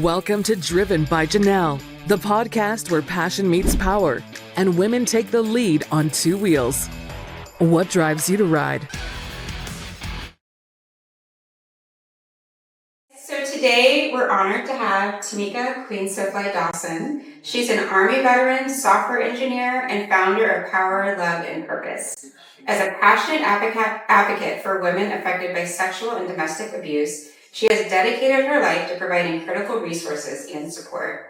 Welcome to Driven by Janelle, the podcast where passion meets power and women take the lead on two wheels. What drives you to ride? So today we're honored to have Tameka Dawson. She's an Army veteran, software engineer, and founder of Power, Love, and Purpose. As a passionate advocate for women affected by sexual and domestic abuse, she has dedicated her life to providing critical resources and support.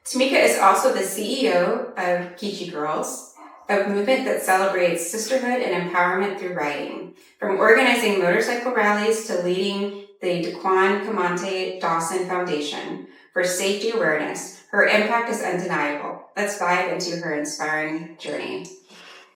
Tameka is also the CEO of GeeChee Girlz, a movement that celebrates sisterhood and empowerment through writing. From organizing motorcycle rallies to leading the De'Quian Kemont Dawson Foundation for safety awareness, her impact is undeniable. Let's dive into her inspiring journey.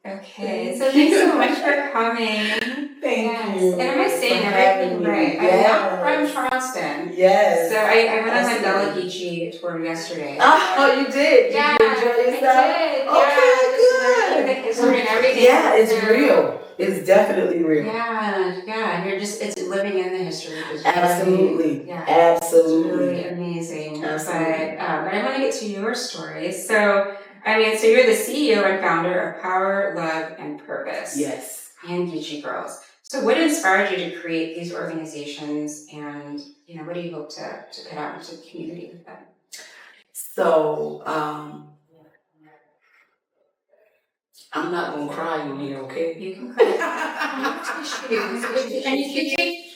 Okay, so thanks so much for coming. Thank you. And am I saying everything right? Yes. I'm not from Charleston. Yes. So I went on Mandela GeeChee tour yesterday. Oh, you did? Yeah, Did you enjoy yourself? I did. Okay, good. The history and everything. Yeah, it's real. It's definitely real. Yeah. You're just, it's living in the history. Absolutely. Yeah. Absolutely. It's really amazing. Absolutely. But I want to get to your story. So you're the CEO and founder of Power, Love, and Purpose. Yes. And GeeChee Girlz. So what inspired you to create these organizations, and what do you hope to put out into the community with them? So, I'm not going to cry in here, okay? You can cry. And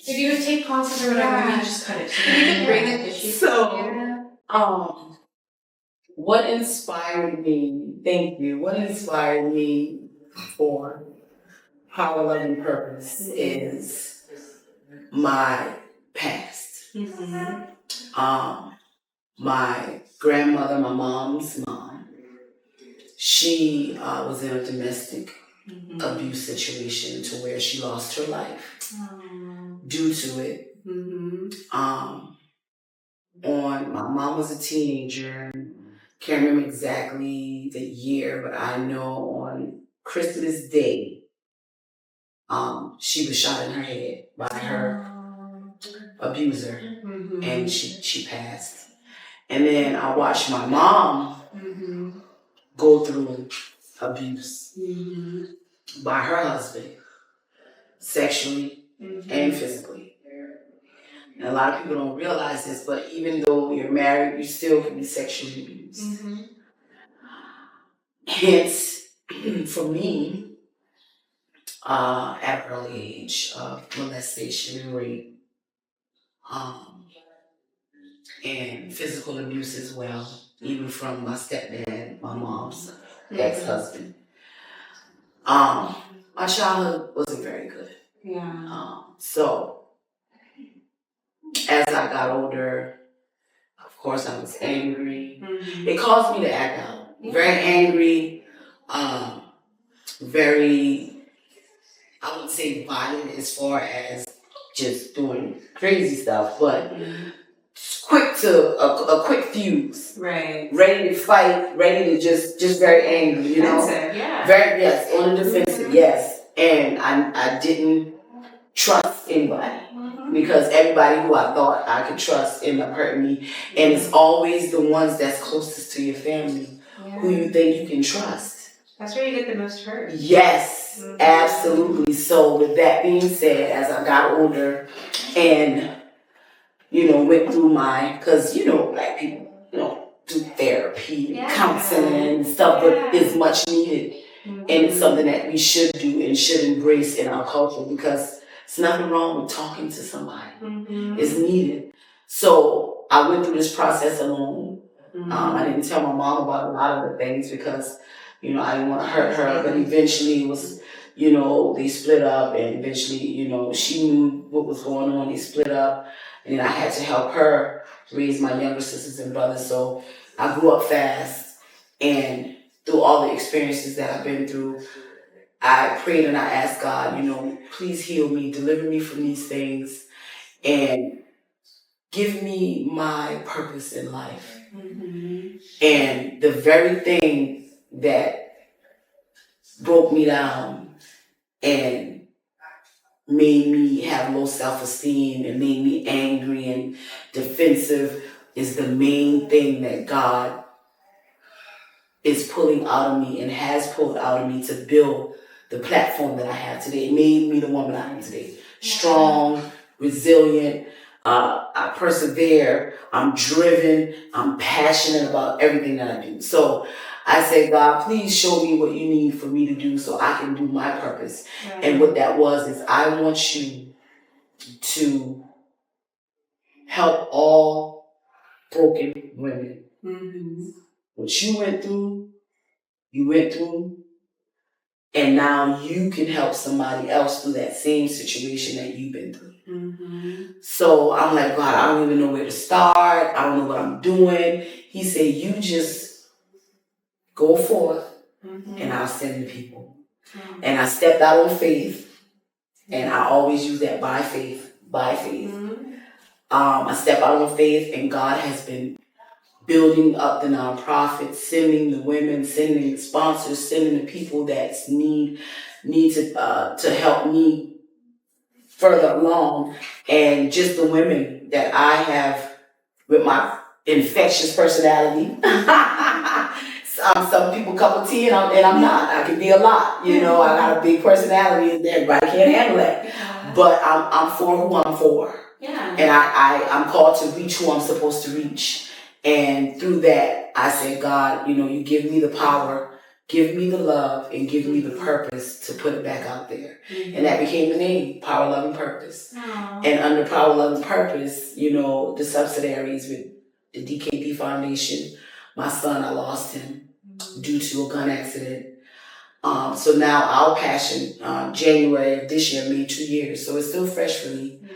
if you would take pauses or whatever, you just cut it. So you can bring the tissue. So, what inspired me, thank you, what inspired me for Power, Love, and Purpose is my past. Mm-hmm. My grandmother, my mom's mom, she was in a domestic abuse situation to where she lost her life due to it. My mom was a teenager. Can't remember exactly the year, but I know on Christmas Day, she was shot in her head by her abuser, and she passed. And then I watched my mom go through abuse by her husband, sexually and physically. And a lot of people don't realize this, but even though you're married, you still can be sexually abused. Hence, for me, at an early age of molestation and rape, and physical abuse as well, even from my stepdad, my mom's ex-husband. My childhood wasn't very good. So, as I got older, of course I was angry. It caused me to act out. Very angry, very, I wouldn't say violent as far as just doing crazy stuff, but a quick fuse. Right. Ready to fight, ready to just very angry, Defensive, yeah. Very, yes, on the defensive, yes. And I didn't trust anybody. Because everybody who I thought I could trust ended up hurting me. And it's always the ones that's closest to your family who you think you can trust. That's where you get the most hurt. Yes, absolutely. So with that being said, as I got older and, went through because, black people, do therapy, counseling and stuff, but it's much needed. And it's something that we should do and should embrace in our culture because there's nothing wrong with talking to somebody. It's needed. So I went through this process alone. I didn't tell my mom about a lot of the things because, I didn't want to hurt her. But eventually it was, they split up. And eventually, she knew what was going on. They split up. And I had to help her raise my younger sisters and brothers. So I grew up fast. And through all the experiences that I've been through, I prayed and I asked God, please heal me, deliver me from these things, and give me my purpose in life. And the very thing that broke me down and made me have low self-esteem and made me angry and defensive is the main thing that God is pulling out of me and has pulled out of me to build the platform that I have today. It made me the woman I am today. Strong, resilient, I persevere, I'm driven, I'm passionate about everything that I do. So I say, God, please show me what you need for me to do so I can do my purpose. Right. And what that was is I want you to help all broken women. Mm-hmm. What you went through, and now you can help somebody else through that same situation that you've been through. Mm-hmm. So I'm like, God, I don't even know where to start. I don't know what I'm doing. He said, you just go forth, and I'll send the people. Mm-hmm. And I stepped out on faith, and I always use that by faith. Mm-hmm. I step out on faith, and God has been building up the nonprofit, sending the women, sending the sponsors, sending the people that need to help me further along. And just the women that I have with my infectious personality. Some people cup of tea and I'm not. I can be a lot. I got a big personality and everybody can't handle that. Yeah. But I'm for who I'm for. Yeah. And I'm called to reach who I'm supposed to reach. And through that, I said, God, you give me the power, give me the love, and give me the purpose to put it back out there. Mm-hmm. And that became the name, Power, Love, and Purpose. Aww. And under Power, Love, and Purpose, the subsidiaries with the De'Quian Foundation, my son, I lost him due to a gun accident. So now our passion, January of this year made 2 years. So it's still fresh for me. Yeah.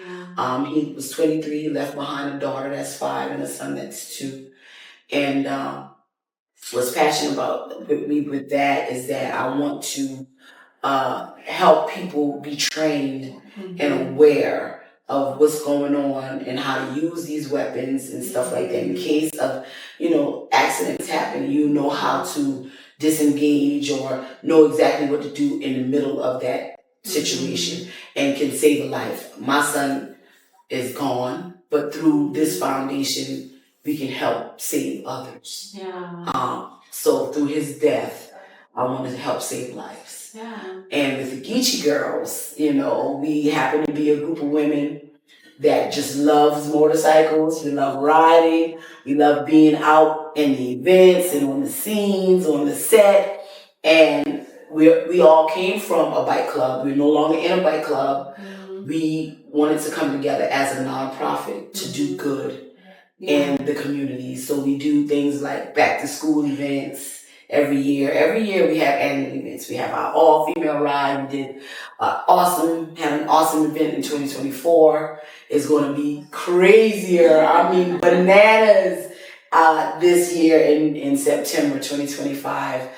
He was 23, left behind a daughter that's 5 and a son that's 2. And what's passionate about me with that is that I want to help people be trained and aware of what's going on and how to use these weapons and stuff like that. In case of, accidents happen, how to disengage or know exactly what to do in the middle of that situation and can save a life. My son is gone, but through this foundation, we can help save others. Yeah. So through his death, I wanted to help save lives. Yeah. And with the GeeChee Girlz, we happen to be a group of women that just loves motorcycles. We love riding. We love being out in the events and on the scenes, on the set. And we all came from a bike club. We're no longer in a bike club. Mm-hmm. We wanted to come together as a nonprofit to do good in the community. So we do things like back to school events every year. Every year we have annual events. We have our all-female ride. We did had an awesome event in 2024. It's going to be crazier. Bananas this year in September 2025.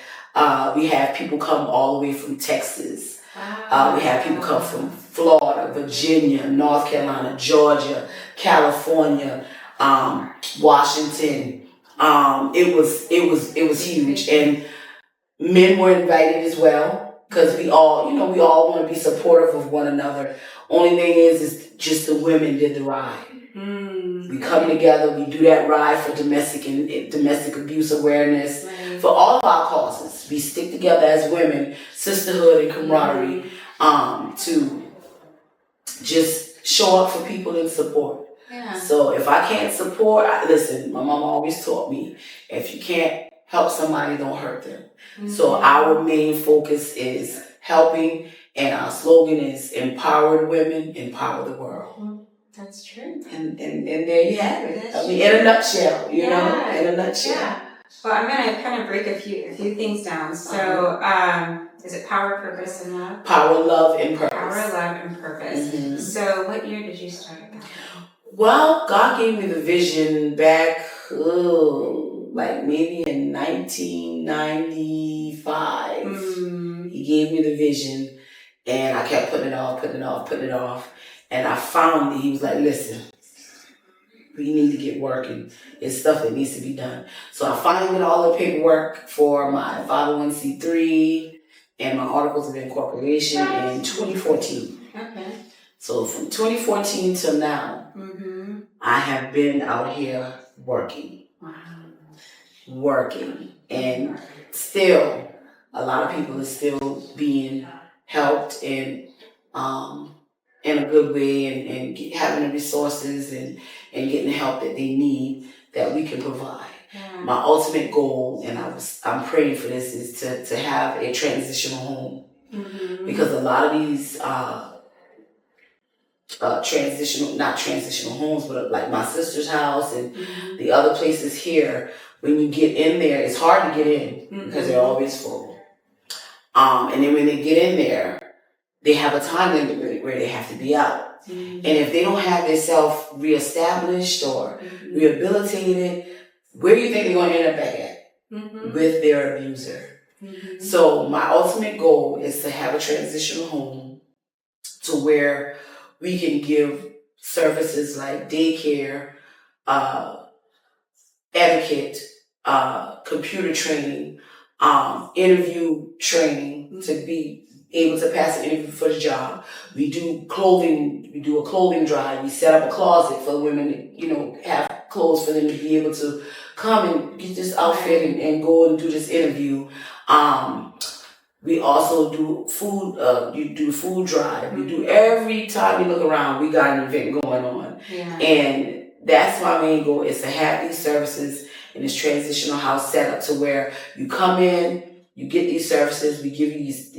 We have people come all the way from Texas. Wow. We have people come from Florida, Virginia, North Carolina, Georgia, California, Washington. It was huge, and men were invited as well because we all want to be supportive of one another. Only thing is just the women did the ride. We come together, we do that ride for domestic abuse awareness, for all of our causes. We stick together as women, sisterhood and camaraderie, to just show up for people and support. Yeah. So if I can't support, listen, my mom always taught me, if you can't help somebody, don't hurt them. Mm-hmm. So our main focus is helping, and our slogan is empowered women, empower the world. That's true. And there you have it. In a nutshell, in a nutshell. Yeah. Well, I'm going to kind of break a few things down. So, is it power, purpose, and love? Power, love, and purpose. Power, love, and purpose. Mm-hmm. So, what year did you start that? Well, God gave me the vision back, maybe in 1995. He gave me the vision, and I kept putting it off. And I finally, he was like, listen, we need to get working. It's stuff that needs to be done. So I finally did all the paperwork for my 501c3 and my articles of incorporation in 2014. So from 2014 till now, I have been out here working. Wow. Working. And still, a lot of people are still being helped and in a good way and having the resources and getting the help that they need that we can provide. Yeah. My ultimate goal, and I'm praying for this, is to have a transitional home. Mm-hmm. Because a lot of these not transitional homes, but like my sister's house and Mm-hmm. the other places here, when you get in there, it's hard to get in because they're always full. And then when they get in there, they have a time limit where they have to be out. Mm-hmm. And if they don't have themselves reestablished or rehabilitated, where do you think they're going to end up back at? Mm-hmm. With their abuser. Mm-hmm. So my ultimate goal is to have a transitional home to where we can give services like daycare, etiquette, computer training, interview training to be able to pass an interview for the job. We do clothing. We do a clothing drive. We set up a closet for women to, have clothes for them to be able to come and get this outfit and go and do this interview. We also do food. You do food drive. We do every time you look around, we got an event going on. Yeah. And that's my main goal, is to have these services in this transitional house set up to where you come in, you get these services, we give you these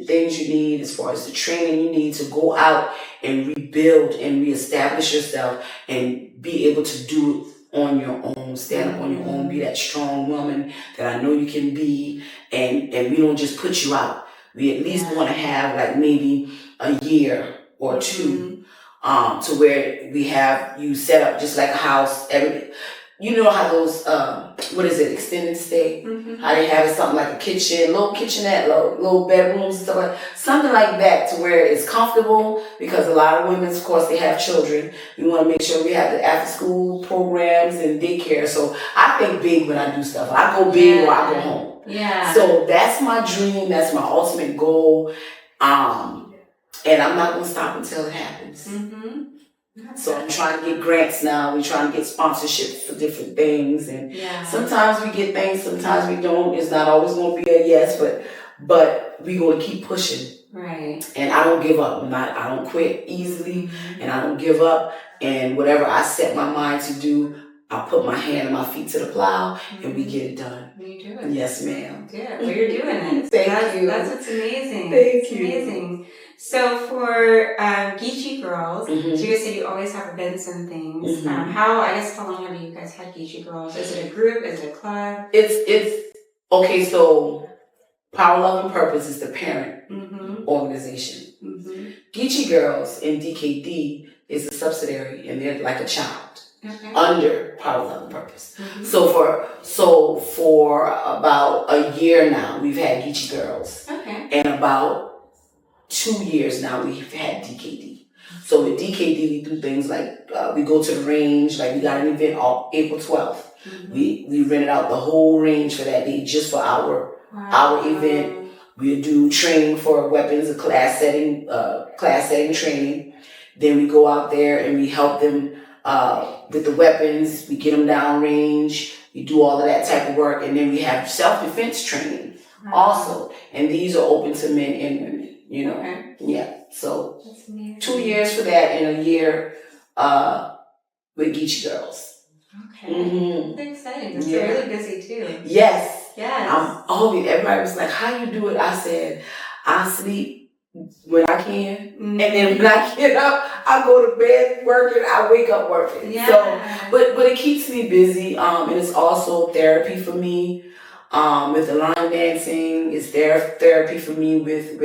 things you need as far as the training you need to go out and rebuild and reestablish yourself and be able to do it on your own, stand up on your own, be that strong woman that I know you can be, and we don't just put you out. We at least want to have like maybe a year or two to where we have you set up just like a house. You know how those, extended stay? Mm-hmm. How they have something like a kitchen, little kitchenette, little bedrooms and stuff like that. Something like that to where it's comfortable, because a lot of women, of course, they have children. We want to make sure we have the after school programs and daycare. So I think big when I do stuff. I go big or I go home. Yeah. So that's my dream. That's my ultimate goal. And I'm not going to stop until it happens. Mm-hmm. So I'm trying to get grants now. We're trying to get sponsorships for different things, and sometimes we get things, sometimes we don't. It's not always going to be a yes, but we going to keep pushing. Right. And I don't give up. I don't quit easily, and I don't give up. And whatever I set my mind to do, I put my hand and my feet to the plow, and we get it done. You do it. Yes, ma'am. Good. Well, you're doing it. Thank you. That's what's amazing. Thank you. Amazing. So for GeeChee Girlz, so you guys said you always have events and things. How long have you guys had GeeChee Girlz? Is it a group? Is it a club? It's okay. So Power, Love, and Purpose is the parent organization. GeeChee Girlz in DKD is a subsidiary, and they're like a child under Power, Love, and Purpose. So for about a year now, we've had GeeChee Girlz, and about 2 years now we've had DKD. So with DKD, we do things like we go to the range. Like we got an event on April 12th. We rented out the whole range for that day just for our event. We do training for weapons, a class setting training. Then we go out there and we help them with the weapons. We get them down range. We do all of that type of work, and then we have self-defense training also. And these are open to men and women. So 2 years for that, and a year with GeeChee Girlz. Okay. That's exciting. That's really busy too. Yes. Yes. Everybody was like, how you do it? I said, I sleep when I can. And then when I get up, I go to bed working, I wake up working. Yeah. So, but it keeps me busy. And it's also therapy for me. With the line dancing, it's therapy for me with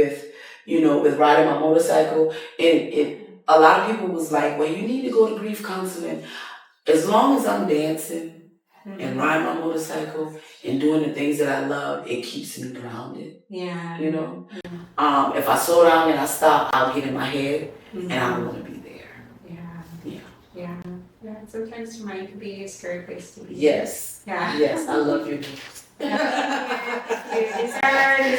riding my motorcycle. And a lot of people was like, well, you need to go to grief counseling. As long as I'm dancing and riding my motorcycle and doing the things that I love, it keeps me grounded. Yeah. If I slow down and I stop, I'll get in my head and I don't want to be there. Yeah. Sometimes your mind can be a scary place to be. Yes. Yeah. Yes. I love your gifts. These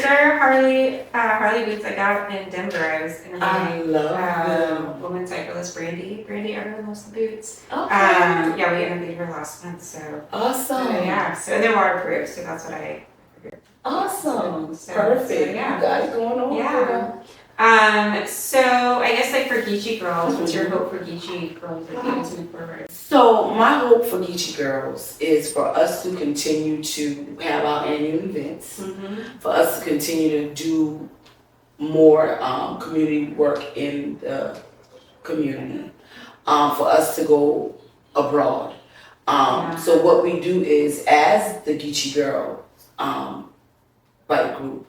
are Harley boots I got in Denver. I was interviewing I love them. woman cyclist Brandy. Everyone loves the boots. Okay. Yeah, we interviewed her last month, so Awesome. yeah. So they're waterproof, so that's what I figured. Awesome. So, Perfect. yeah. You got it going on. Yeah. So I guess like for GeeChee Girlz, what's your hope for GeeChee Girlz as you move forward? So my hope for GeeChee Girlz is for us to continue to have our annual events, for us to continue to do more community work in the community, for us to go abroad. So what we do is, as the GeeChee Girl bike group,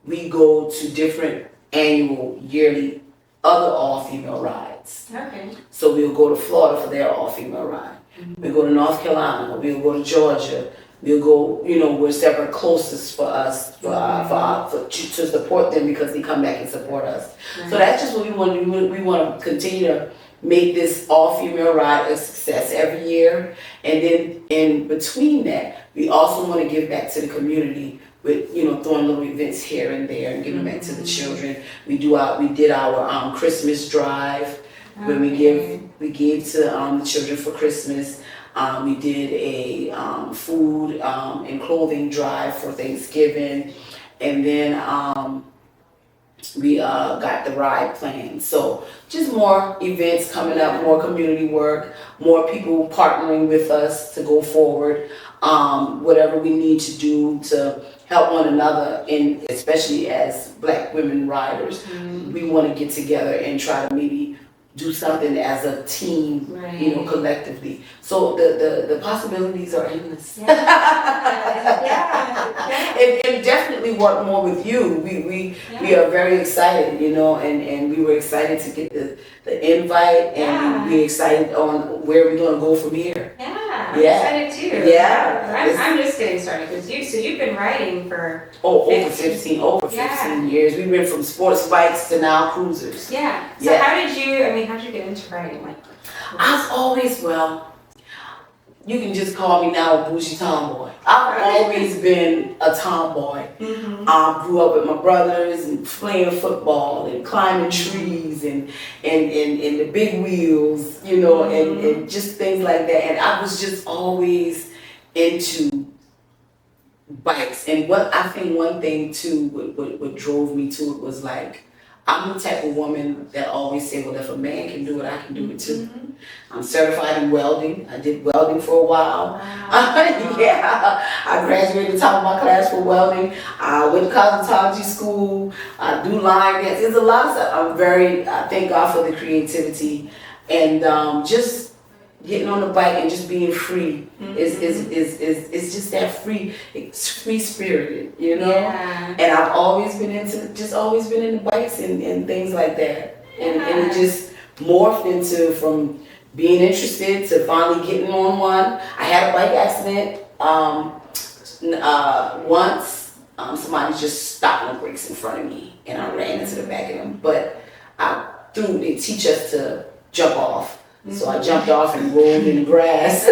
we go to different annual, yearly, other all-female rides. Okay. So we'll go to Florida for their all-female ride. We'll go to North Carolina. We'll go to Georgia. We'll go, wherever closest for us to support them, because they come back and support us. Right. So that's just what we want to do. We want to continue to make this all-female ride a success every year. And then in between that, we also want to give back to the community with, throwing little events here and there and giving back to the children. We did our Christmas drive, where we gave to the children for Christmas. We did a food and clothing drive for Thanksgiving, and then we got the ride planned. So just more events coming up, more community work, more people partnering with us to go forward. Whatever we need to do to help one another, and especially as Black women riders, we want to get together and try to maybe do something as a team, collectively. So the possibilities are endless. Yeah. And definitely work more with you. We are very excited, and we were excited to get the invite, and we're excited on where we're going to go from here. I'm excited too. Yeah. I'm just getting started because you've been riding for over 15 years. We went from sports bikes to now cruisers. Yeah. So how'd you get into riding? I've always, you can just call me now a bougie tomboy. I've always been a tomboy. Grew up with my brothers and playing football and climbing trees and the big wheels, and just things like that. And I was just always into bikes. And what I think one thing too, what drove me to it was like, I'm the type of woman that always say, well, if a man can do it, I can do it too. I'm certified in welding. I did welding for a while. I graduated top of my class for welding. I went to cosmetology school. I do line dance. There's a lot of stuff. I thank God for the creativity, and just getting on the bike and just being free is just that free, it's free spirited, And I've always been into bikes and things like that, and it just morphed into from being interested to finally getting on one. I had a bike accident once. Somebody just stopped on the brakes in front of me, and I ran into the back of them. But they teach us to jump off. So I jumped off and rolled in the grass.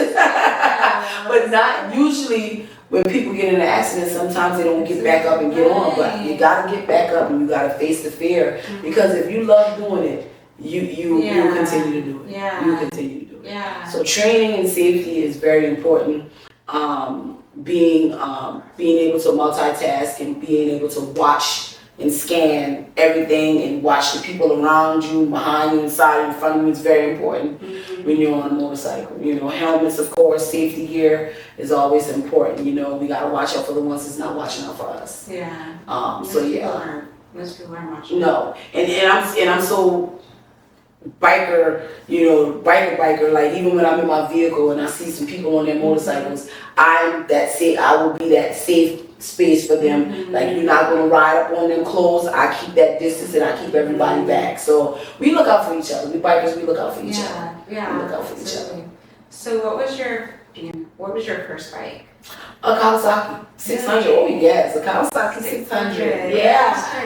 But not usually when people get in an accident, sometimes they don't get back up and get on. But you gotta get back up and you gotta face the fear. Because if you love doing it, you'll continue to do it. You'll continue to do it. So training and safety is very important. Being able to multitask and being able to watch and scan everything and watch the people around you, behind you, inside, in front of you is very important when you're on a motorcycle. Helmets, of course, safety gear is always important. We gotta watch out for the ones that's not watching out for us. Most people aren't watching. No, and I'm so biker, biker. Like even when I'm in my vehicle and I see some people on their motorcycles, I will be that safe space for them. Like, you're not going to ride up on them close. I keep that distance and I keep everybody back. So we look out for each other. We bikers, we look out for each other. We look out for each other. So what was your first bike? A Kawasaki 600. Oh yes, a Kawasaki 600.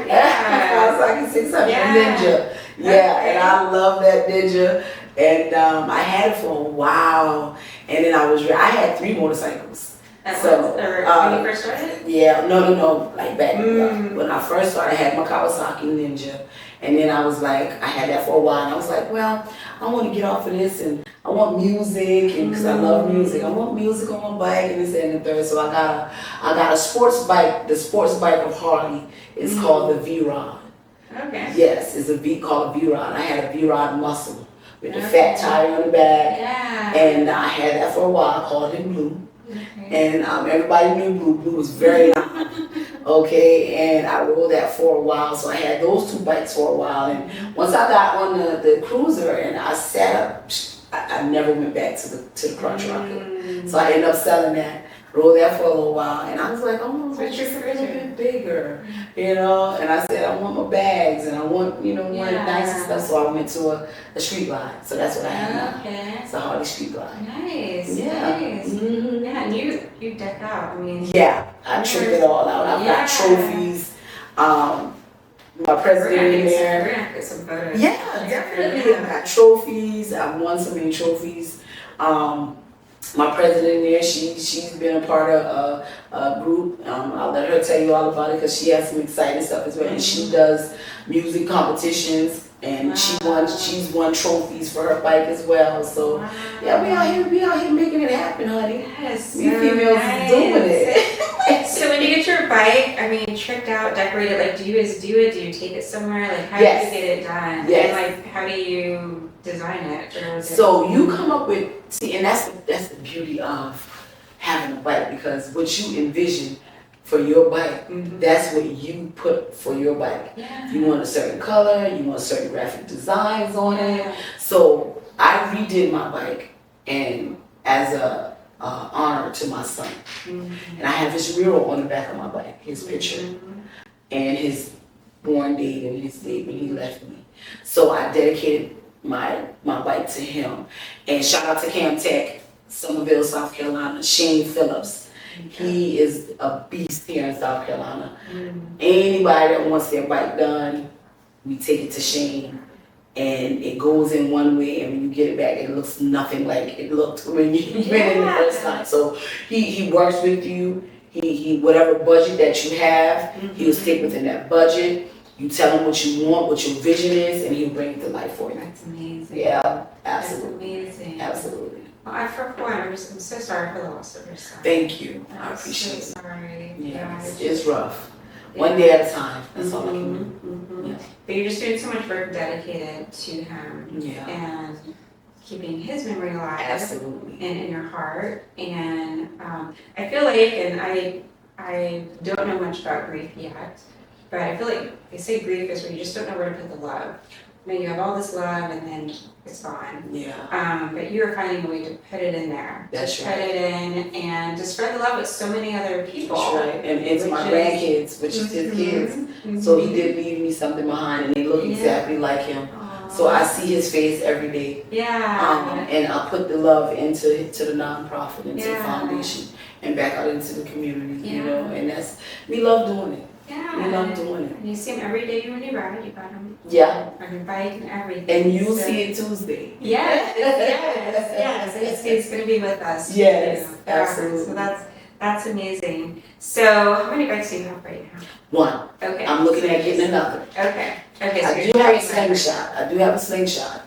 Kawasaki 600 Ninja. And I love that Ninja. And I had it for a while. And then I had 3 motorcycles. Or when you first started? Yeah, no. Like back when I first started, I had my Kawasaki Ninja. And then I was like, I had that for a while. And I was like, well, I want to get off of this and I want music. And because I love music, I want music on my bike and this and the third. So I got a sports bike, the sports bike of Harley. It's called the V-Rod. Okay. Yes, it's a V-Rod. I had a V-Rod muscle with the fat tire on the back. Yeah. And I had that for a while. I called it Blue. Okay. And everybody knew Blue. Blue was very loud. Okay, and I rode that for a while. So I had those two bikes for a while. And once I got on the cruiser and I sat up, I never went back to the crotch rocket. So I ended up selling that. Rode that for a little while, and I was like, I want to just a little bit bigger, you know. And I said, I want my bags, and I want, one nice stuff. So I went to a street glide. So that's what I have now. Okay. It's a Harley street glide. Nice. Yeah. Nice. Yeah, and you deck out. I mean. Yeah, I trick it all out. I've got trophies. My president in there. We're gonna get some photos. Yeah, definitely. I've got trophies. I've won so many trophies. My president in there, she's been a part of a group. I'll let her tell you all about it because she has some exciting stuff as well. And she does music competitions, and she's won trophies for her bike as well. So yeah, we out here making it happen, honey. Yes, we females is doing it. So when you get your bike, I mean, tricked out, decorated, like, do you guys do it? Do you take it somewhere? Like, how do you get it done? Yes. And like, how do you design it? So you come up with, and that's the beauty of having a bike, because what you envision for your bike, that's what you put for your bike. Yeah. You want a certain color, you want certain graphic designs on it. So I redid my bike, and as a honor to my son, and I have his mural on the back of my bike, his picture, and his born date and his date when he left me. So I dedicated my bike to him. And shout out to Cam Tech, Somerville, South Carolina, Shane Phillips. He is a beast here in South Carolina. Anybody that wants their bike done, we take it to Shane, and it goes in one way, and when you get it back, it looks nothing like it looked when you went in the first time. So he works with you. He whatever budget that you have, he'll stick within that budget. You tell him what you want, what your vision is, and he'll bring it to life for you. That's amazing. Yeah, absolutely. That's amazing. Absolutely. Well, for one, I'm so sorry for the loss of your son. Thank you. I appreciate it. Sorry. Yeah, it's rough. One day at a time. That's all I can do. Yeah. But you're just doing so much work dedicated to him. Yeah. And keeping his memory alive. Absolutely. And in your heart. And I feel like, and I don't know much about grief yet, but I feel like they say grief is where you just don't know where to put the love. You know, you have all this love and then it's gone. Yeah. But you're finding a way to put it in there. That's to right. Put it in and to spread the love with so many other people. That's right. And it's my grandkids, which is his kids. So he did leave me something behind, and they look exactly like him. So I see his face every day. Yeah. And I put the love into the nonprofit, into the foundation, and back out into the community. You know, and we love doing it. Yeah. We love doing it. And you see him every day when you ride. You got him. Yeah. On your bike and everything. And you'll see it Tuesday. Yes. He's going to be with us. Yes, absolutely. So that's amazing. So how many bikes do you have right now? One. Okay. I'm looking at getting another. Okay. So I do have a slingshot.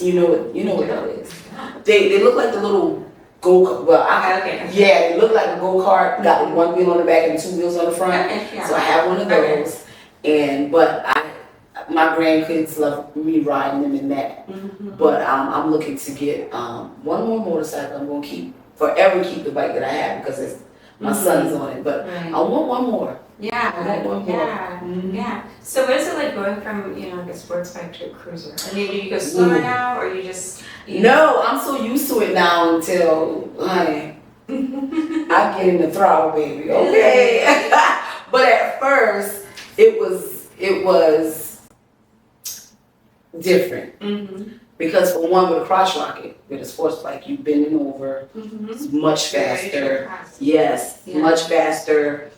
You know what that is. They look like the little go-kart. Well, they look like a go-kart. Got one wheel on the back and two wheels on the front. So I have one of those. But my grandkids love me riding them in that. But I'm looking to get one more motorcycle. I'm gonna forever keep the bike that I have because my son's on it. But I want one more. Yeah. So what is it like going from, like a sports bike to a cruiser? I mean, do you go slower now, or you just... No, I'm so used to it now until, honey, I get in the throttle, baby, okay? But at first, it was different. Because for one, with a crotch rocket, with a sports bike, you're bending over, it's much faster. Yes, much faster.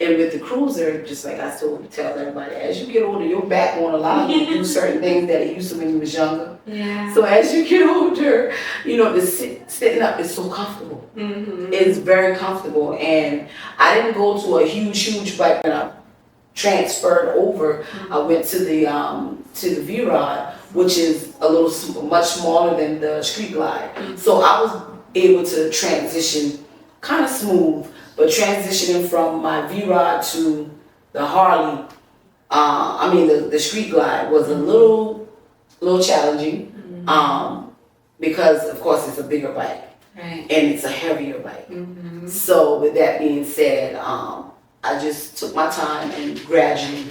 And with the cruiser, just like I tell everybody, as you get older, your back won't allow you to do certain things that it used to when you was younger. Yeah. So as you get older, the sitting up is so comfortable. Mm-hmm. It's very comfortable. And I didn't go to a huge bike when I transferred over. I went to the V-Rod, which is a little much smaller than the Street Glide. So I was able to transition kind of smooth, but transitioning from my V-Rod to the Harley, the Street Glide was a little challenging, because of course it's a bigger bike, right, and it's a heavier bike. Mm-hmm. So with that being said, I just took my time and gradually,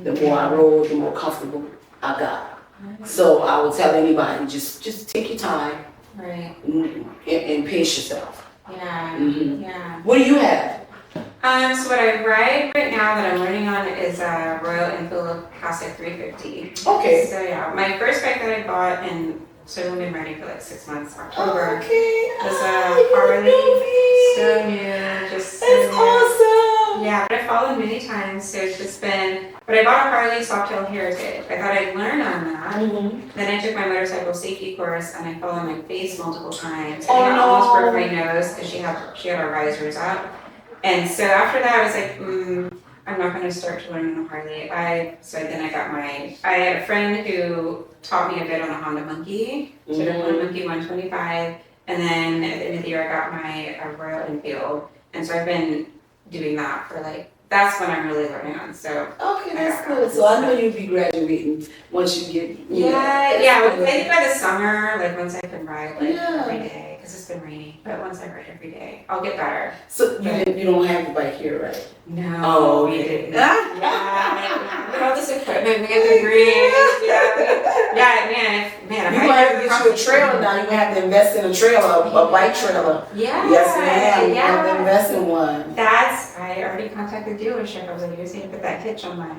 the more I rode, the more comfortable I got. So I would tell anybody, just take your time, right, and pace yourself. Yeah. Mm-hmm. Yeah. What do you have? So what I ride right now that I'm learning on is a Royal Enfield Classic 350. Okay. So yeah, my first bike that I bought, and so I've only been riding for like 6 months, October. Okay. Was a Harley. So new, just so That's new. awesome. Yeah, but I followed many times, so it's just been. But I bought a Harley Softail Heritage. I thought I'd learn on that. Mm-hmm. Then I took my motorcycle safety course and I fell on my face multiple times. Oh, I think I no. almost broke my nose because she had our risers up. And so after that, I was like, I'm not going to start to learn on a Harley. Then I had a friend who taught me a bit on a Honda Monkey. So I got Honda Monkey 125. And then at the end of the year, I got my Royal Enfield. And so I've been doing that for that's when I'm really learning on. So okay, that's good. So I know you'll be graduating once you get. I think by the summer, once I can ride every day, because it's been rainy. But once I ride every day, I'll get better. So you don't have the bike here, right? No. Oh, we okay. didn't. Yeah, with all this equipment, we have to bring. Man. You're gonna have to get you a trailer now. You're gonna have to invest in a trailer, a bike trailer. Yeah. Yes, ma'am. You have to invest in one. I already contacted the dealership. I was like, you just need to put that hitch on my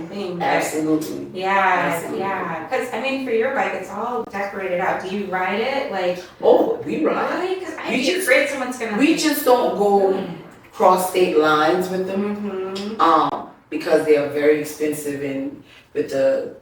thing. Absolutely. Yeah. Because for your bike, it's all decorated out. Do you ride it Oh, we ride. Really? Because I'd be afraid someone's gonna. We just don't go cross state lines with them, because they are very expensive, and with the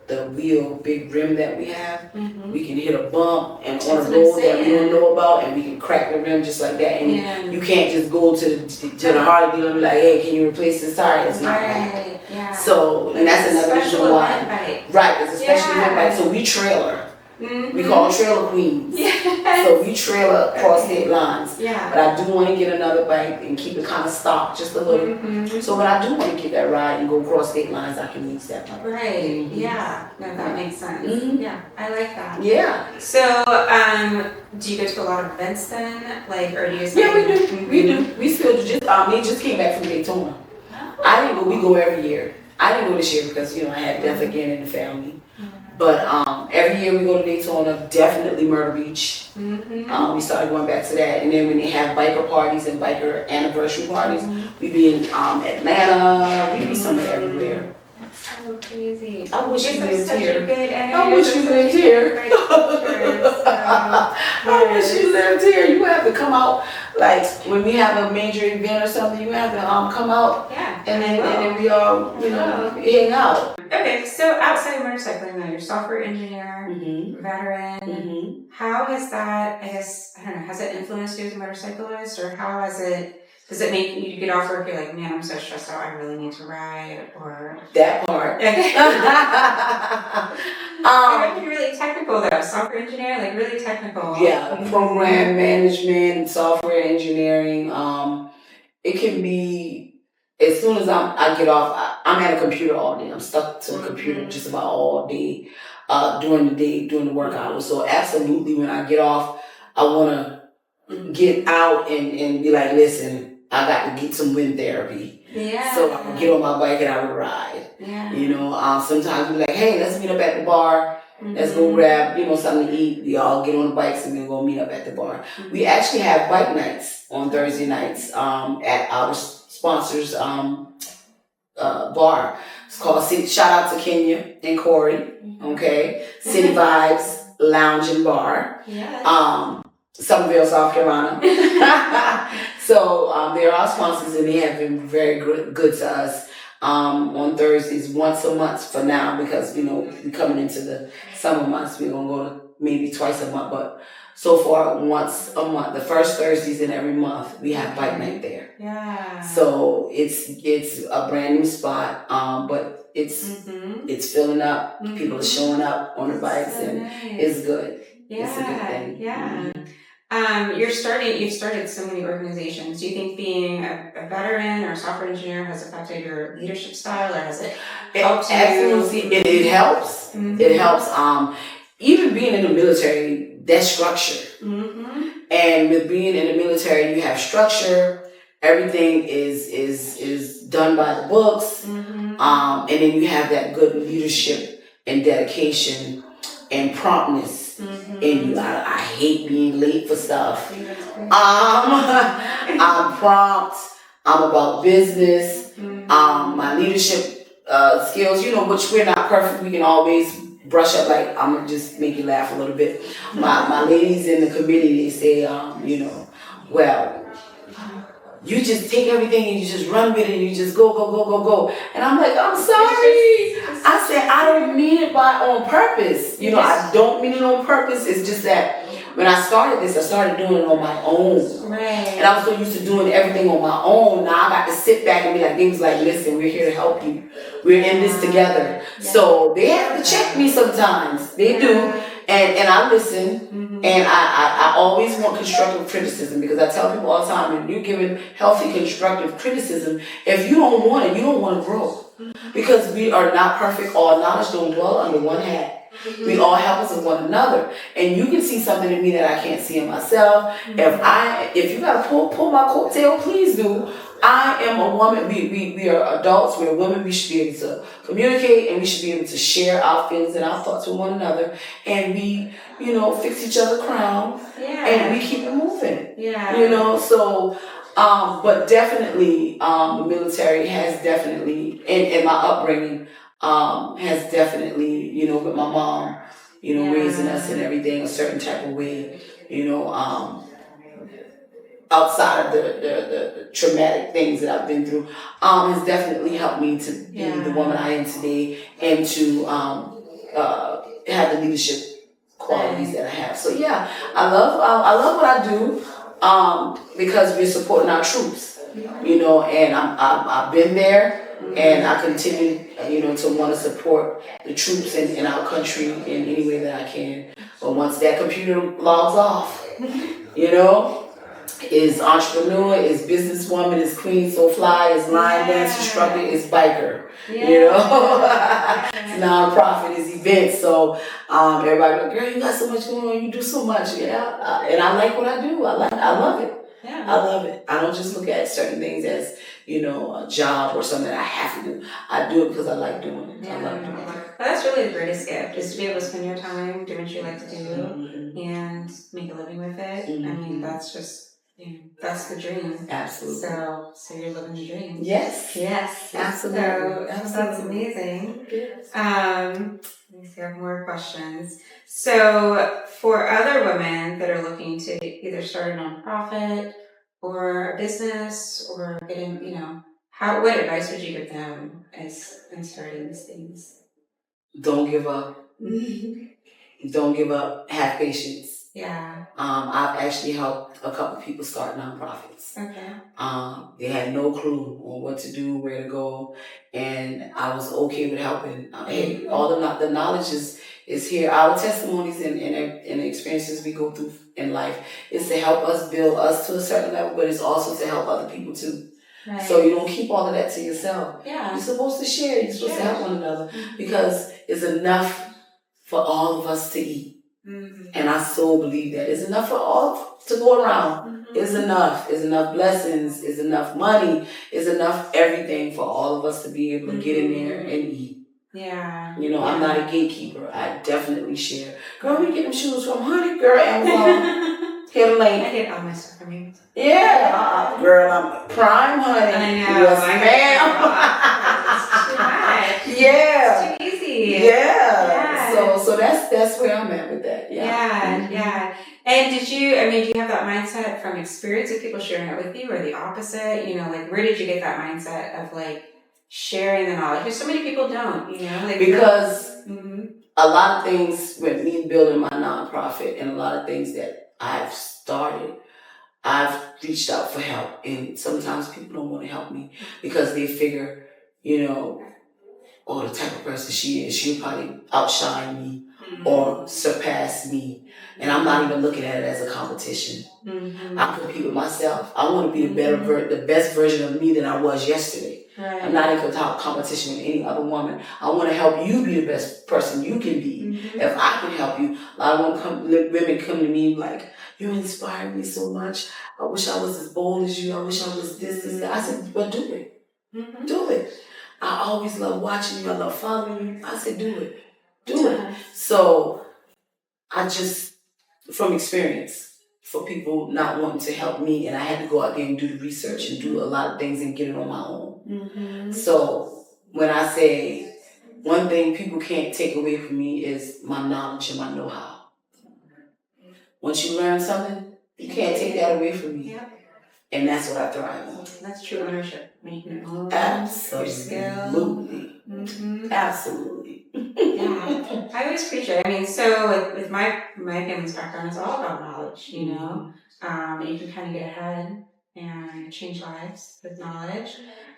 big rim that we have, we can hit a bump and on a road that we don't know about, and we can crack the rim just like that. And you can't just go to the Harley dealer and be like, hey, can you replace this tire? It's not right. Yeah. So, and that's another reason why. Right, it's a special event bike. So we trailer. We call them trailer queens. Yes. So we trailer across state lines. Yeah. But I do want to get another bike and keep it kind of stocked just a little. So when I do want to get that ride and go across state lines, I can use that bike. Right. Yeah. No, that makes sense. Yeah, I like that. Yeah. So, do you go to a lot of events then? Or do you just? Yeah, we do. We do. We still do. We just came back from Daytona. I didn't go. We go every year. I didn't go this year because I had death again in the family. But every year we go to Daytona, definitely Myrtle Beach. We started going back to that. And then when they have biker parties and biker anniversary parties, we be in Atlanta, we be somewhere everywhere. That's so crazy. I wish you lived here. I wish you lived here. I wish you lived here. You have to come out, when we have a major event or something, you have to come out. Yeah. And then we all, hang out. Okay, so outside of motorcycling, though, you're a software engineer, veteran. How has that, has it influenced you as a motorcyclist, or how has it, does it make you get off work, you're like, man, I'm so stressed out, I really need to ride, or? That part. You're really technical, though, software engineer, really technical. Yeah, program management, software engineering, it can be, as soon as I get off, I'm at a computer all day. I'm stuck to a computer just about all day, during the work hours. So absolutely, when I get off, I want to get out and be like, listen, I got to get some wind therapy. Yeah. So I can get on my bike and I would ride. Yeah. Sometimes we're like, hey, let's meet up at the bar. Let's go grab, something to eat. We all get on the bikes and then go meet up at the bar. We actually have bike nights on Thursday nights, at our sponsors bar. It's called shout out to Kenya and Corey. Okay, City Vibes Lounge and Bar. Yeah. Somerville, South Carolina. So there are sponsors, and they have been very good to us. On Thursdays, once a month for now, because we're coming into the summer months. We're gonna go to maybe twice a month, but so far once a month. The first Thursdays in every month, we have bike night there. Yeah. So it's a brand new spot, but it's filling up. People are showing up on the bikes, so and nice. It's good. Yeah, it's a good thing. Yeah. You've started so many organizations. Do you think being a veteran or a software engineer has affected your leadership style, or has it helped you? Absolutely, it helps. It helps. Even being in the military, that's structure. And with being in the military, you have structure. Everything is done by the books. And then you have that good leadership and dedication and promptness. And I hate being late for stuff. I'm prompt. I'm about business. My leadership skills, which we're not perfect. We can always brush up. Like, I'm gonna just make you laugh a little bit. My ladies in the committee, they say, well, you just take everything and you just run with it and you just go. And I'm like, I'm sorry. I said, I don't mean it on purpose. I don't mean it on purpose. It's just that when I started this, I started doing it on my own. Right. And I was so used to doing everything on my own. Now I got to sit back and be like, things like, listen, we're here to help you. We're in this together. Yeah. So they have to check me sometimes. They do. And I listen. And I always want constructive criticism, because I tell people all the time, when you're giving healthy constructive criticism, if you don't want it, you don't want to grow. Because we are not perfect. All knowledge don't dwell under one hat. We all help us with one another. And you can see something in me that I can't see in myself. If you gotta pull my coattail, please do. I am a woman. We are adults. We're women. We should be able to communicate, and we should be able to share our feelings and our thoughts with one another. And we, fix each other's crown. Yeah. And we keep it moving. Yeah. So, but definitely, the military has definitely, and my upbringing, has definitely, with my mom, raising us and everything a certain type of way, outside of the traumatic things that I've been through, has definitely helped me to be the woman I am today, and to have the leadership qualities that I have. So yeah, I love what I do, because we're supporting our troops, and I've been there. And I continue, to want to support the troops in our country in any way that I can. But once that computer logs off, is entrepreneur, is businesswoman, is queen so fly, is line dance instructor, is biker. It's nonprofit, is events. So everybody like, girl, you got so much going on, you do so much. Yeah, and I like what I do. I love it. Yeah. I love it. I don't just look at certain things as, a job or something that I have to do. I do it because I like doing it. I love doing it. Well, that's really the greatest gift, is to be able to spend your time doing what you like to do and make a living with it. I mean, that's just, that's the dream. Absolutely. So you're living the dream. Yes. Absolutely. So that's amazing. Yes. Let me see, I have more questions. So for other women that are looking to either start a nonprofit or a business, or getting, what advice would you give them in starting these things? Don't give up. Don't give up. Have patience. Yeah. I've actually helped a couple people start nonprofits. Okay. They had no clue on what to do, where to go, and I was okay with helping. Hey, all the knowledge is here. Our testimonies and the experiences we go through in life is to help us build us to a certain level, but it's also to help other people too. Right. So you don't keep all of that to yourself. Yeah. You're supposed to share. You're supposed to help one another, because it's enough for all of us to eat. And I so believe that it's enough for all to go around. It's enough. It's enough blessings. It's enough money. It's enough everything for all of us to be able to get in there and eat. Yeah. I'm not a gatekeeper. I definitely share. Girl, where you get them shoes from? Honey, girl, Amazon. Hit a link. I get all my stuff from you. Yeah. Girl, I'm Prime, honey. I know. Yes, ma'am. Yeah. It's too easy. Yeah. So that's where I'm at with that. Yeah. Yeah. And do you from experience of people sharing it with you, or the opposite? You know, like, where did you get that mindset of like sharing the knowledge? Because so many people don't, you know, like, because a lot of things with me building my nonprofit and a lot of things that I've started, I've reached out for help, and sometimes people don't want to help me because they figure, you know, oh, the type of person she is, she'll probably outshine me or surpass me. And I'm not even looking at it as a competition. I compete with myself. I want to be the best version of me than I was yesterday. Right. I'm not in competition with any other woman. I want to help you be the best person you can be. If I can help you, a lot of women come to me like, you inspire me so much. I wish I was as bold as you. I wish I was this, that. I said, well, do it. Do it. I always love watching you. I love following you. I said, do it. Do it. So I just, from experience, for people not wanting to help me, and I had to go out there and do the research and do a lot of things and get it on my own. So when I say one thing people can't take away from me is my knowledge and my know-how. Once you learn something, you can't take that away from me. And that's what I thrive on. That's true ownership. Making it own. Absolutely. Absolutely. Yeah. I always preach it. I mean, so with my family's background, it's all about knowledge, you know. And you can kind of get ahead and change lives with knowledge.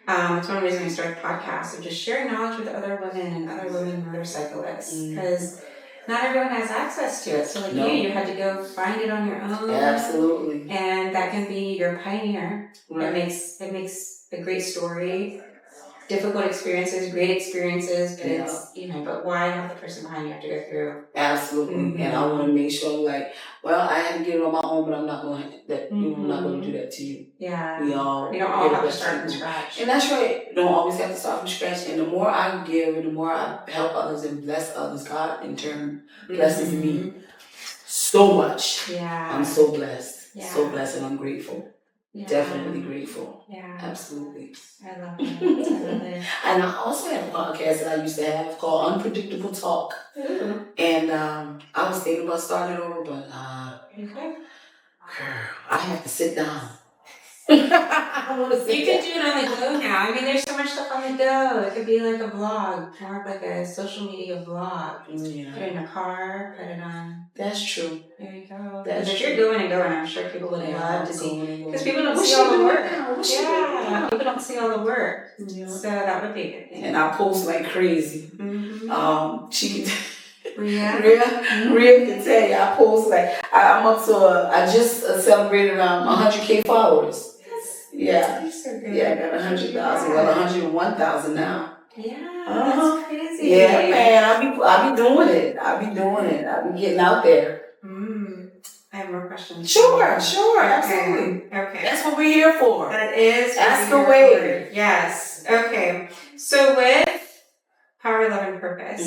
It's one of the reasons I started podcasts of just sharing knowledge with other women and other women motorcyclists, because not everyone has access to it. So like you had to go find it on your own. Absolutely. And that can be your pioneer. Right. It makes a great story. Difficult experiences, great experiences, but it's, you know, but why not the person behind you have to go through? Absolutely. And I want to make sure, like, well, I had to get it on my own, but I'm not going to, I'm not going to do that to you. Yeah. We don't all have to start from scratch. And that's right. You don't always have to start from scratch. And the more I give and the more I help others and bless others, God in turn blesses me so much. Yeah. I'm so blessed. Yeah. So blessed, and I'm grateful. Yeah. Definitely grateful. Yeah. Absolutely. I love it. I love it. And I also have a podcast that I used to have called Unpredictable Talk. And I was thinking about starting it over, but girl, I have to sit down. I want to sit You down. can do it on the go now. I mean, there's so much stuff on the go. It could be like a vlog, more of like a social media vlog. Yeah. Put it in a car, put it on. That's true. There you go. Because if you're going, I'm sure people would love to see. Because people don't What's see all the work. Yeah. People don't see all the work. Yeah. So that would be a good thing. And I post like crazy. She can. Rhea can tell you, I post like, I'm up to, I just celebrated 100K followers. Yeah. That's so good. Yeah, I got 100,000. Well, 101,000 now. Yeah, that's crazy. Yeah, man, I be doing it. I be getting out there. I have more questions. Sure, absolutely. Okay. That's what we're here for. That is. Ask away. Yes. Okay. So with Power, Love, and Purpose,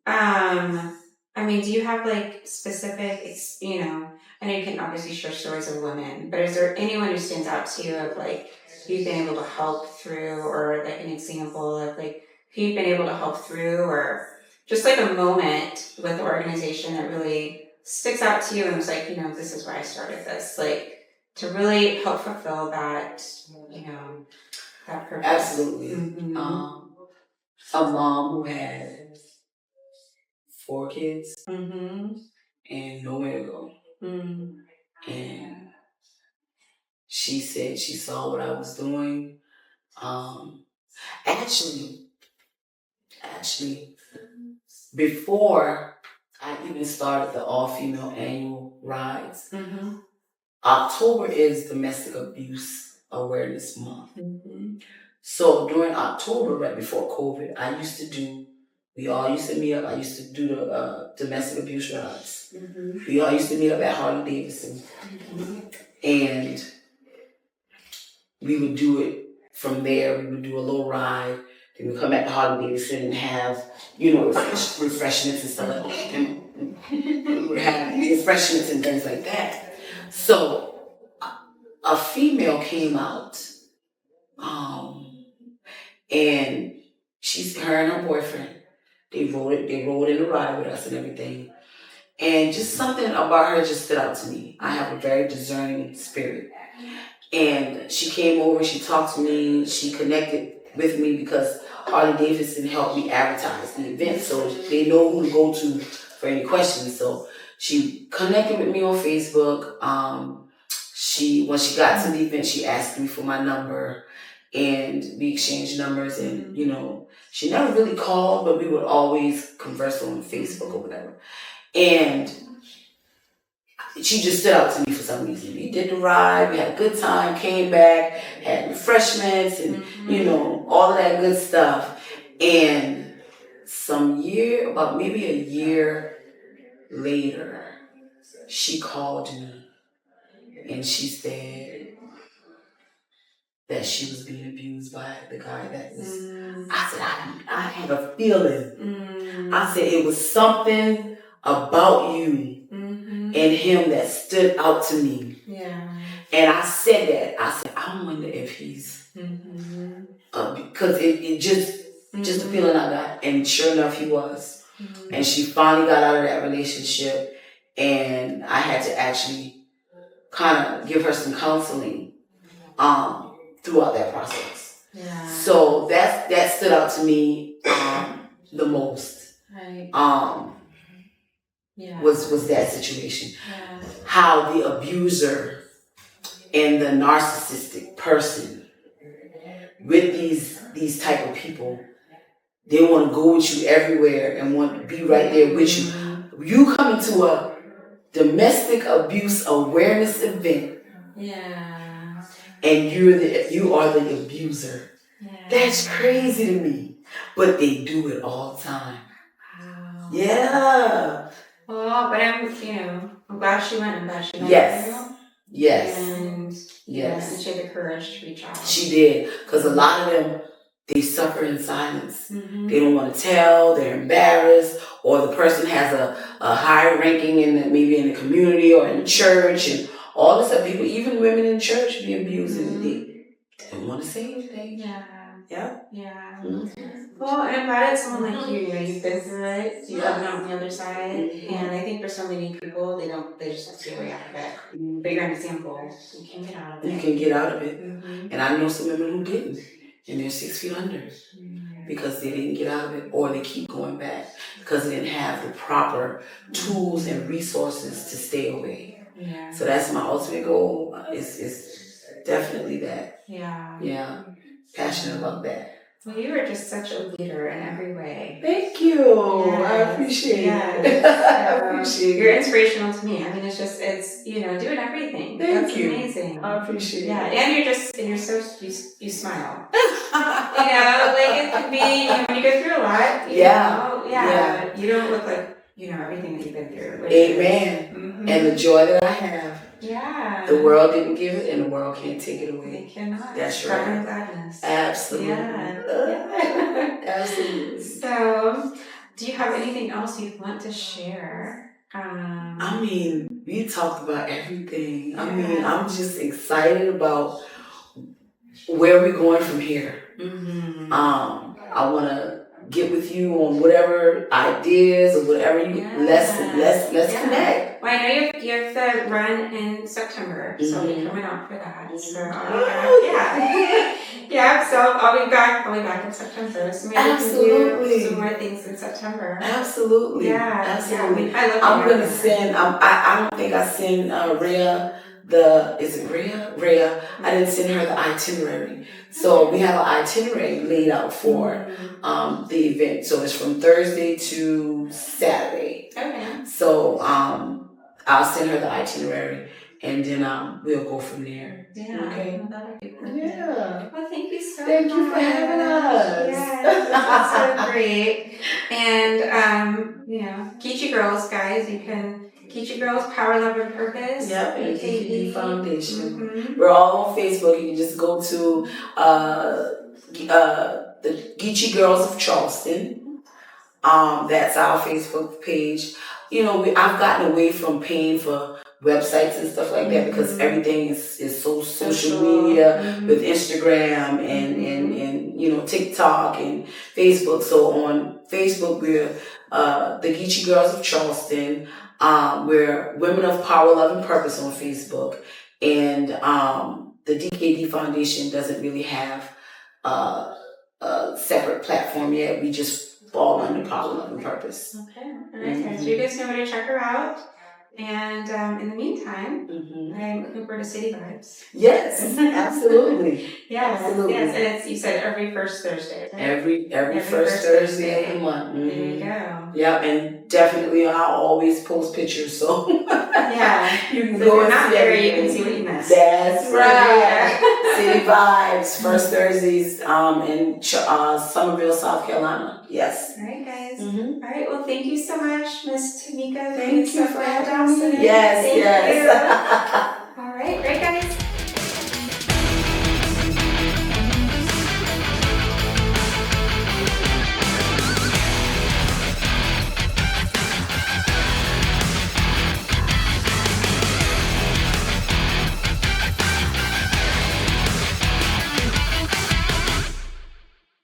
I mean, do you have like specific, you know, I know you can obviously share stories of women, but is there anyone who stands out to you of like you've been able to help through, or like an example of like who you've been able to help through, or just like a moment with the organization that really sticks out to you and was like, you know, this is why I started this, like to really help fulfill that, you know, that purpose. Absolutely. A mom who had 4 kids and nowhere to go. And she said she saw what I was doing. Actually, before I even started the all-female annual rides, October is Domestic Abuse Awareness Month. So during October, right before COVID, we all used to meet up. I used to do the domestic abuse rides. We all used to meet up at Harley Davidson. And we would do it from there. We would do a little ride. Then we'd come back to Harley Davidson and have, you know, refreshments and stuff like that. And we would have refreshments and things like that. So a female came out, and her and her boyfriend, they rode in the ride with us and everything. And just something about her just stood out to me. I have a very discerning spirit. And she came over, she talked to me, she connected with me because Harley Davidson helped me advertise the event, so they know who to go to for any questions. So she connected with me on Facebook. When she got to the event, she asked me for my number, and we exchanged numbers. And she never really called, but we would always converse on Facebook or whatever. And she just stood out to me for some reason. We did the ride, we had a good time, came back, had refreshments, and all of that good stuff. And about maybe a year later, she called me and she said that she was being abused by the guy that was. I said, I had a feeling. I said, it was something about you and him that stood out to me. Yeah. And I said that. I said, I wonder if he's because it just a feeling I got. And sure enough, he was. And she finally got out of that relationship, and I had to actually kind of give her some counseling throughout that process. Yeah. So that stood out to me the most. Right. Was that situation. Yeah. How the abuser and the narcissistic person with these type of people, they want to go with you everywhere and want to be right there with you. You come into a domestic abuse awareness event, and you are the abuser. Yeah. That's crazy to me, but they do it all the time. Wow. Yeah. Well, but I'm glad she went and glad she went. Yes. Yes. And yes, and she had the courage to reach out. She did, because a lot of them, they suffer in silence. They don't want to tell. They're embarrassed, or the person has a higher ranking maybe in the community or in the church, and all this stuff. People, even women in church, be abusing. They don't want to say anything. Yeah. Yeah. Yeah. Well, and I'm glad it's someone like you. You've been through it. You've been on the other side, and I think for so many people, they just have to get away out of it. But you're an example. You can get out of it. You can get out of it, and I know some women who didn't. And they're 6 feet under because they didn't get out of it, or they keep going back because they didn't have the proper tools and resources to stay away. Yeah. So that's my ultimate goal. Is definitely that. Yeah. Yeah. Passionate about that. Well, you are just such a leader in every way. Thank you. Yes. I appreciate it. I appreciate it. You're inspirational to me. I mean, it's doing everything. Thank you. That's amazing. I appreciate it. Yeah, and you smile. Like it could be, when you go through a lot, you know, you don't look like, everything that you've been through. Amen. And the joy that I have. Yeah. The world didn't give it, and the world can't take it away. They cannot. That's right. Right. Gladness. Absolutely. Yeah. Absolutely. So, do you have anything else you want to share? I mean, we talked about everything. Yeah. I mean, I'm just excited about where we're going from here. I want to get with you on whatever ideas or whatever let's connect. Well, I know you have the run in September, so I'll be coming out for that. So so I'll be back in September. So maybe we can do some more things in September. Absolutely. Yeah. Absolutely. I love I'm gonna send. I don't think I send Rhea Rhea. I didn't send her the itinerary. So we have an itinerary laid out for the event. So it's from Thursday to Saturday. Okay. So I'll send her the itinerary, and then we'll go from there. Yeah. Okay. Well, that'll be perfect. Yeah. Well, thank you so much. Thank you for having us. Yes, that's so great. And GeeChee Girlz, guys, you can. GeeChee Girlz, Power, Love, and Purpose. Yep, and GeeChee Foundation. We're all on Facebook. You can just go to the GeeChee Girlz of Charleston. That's our Facebook page. I've gotten away from paying for websites and stuff like that because everything is so social media with Instagram and TikTok and Facebook. So on Facebook we're the GeeChee Girlz of Charleston. We're Women of Power, Love, and Purpose on Facebook. And the DKD Foundation doesn't really have a separate platform yet. We just fall under Power, Love, and Purpose. Okay. All right, guys. You guys know where to check her out. And in the meantime, I'm looking forward to City Vibes. Yes, absolutely. Yes, absolutely. yes. And it's, you said every first Thursday, right? Every first Thursday of the month. There you go. Yeah, and definitely I'll always post pictures, so yeah, you can so go if you're and not see there, everything. you can see what you missed. That's right. Yeah. City Vibes, first Thursdays in Somerville, South Carolina. Yes. All right, guys. All right. Well, thank you so much, Miss Tameka. Thank you for having me. Dawson. Yes, Thank yes. you.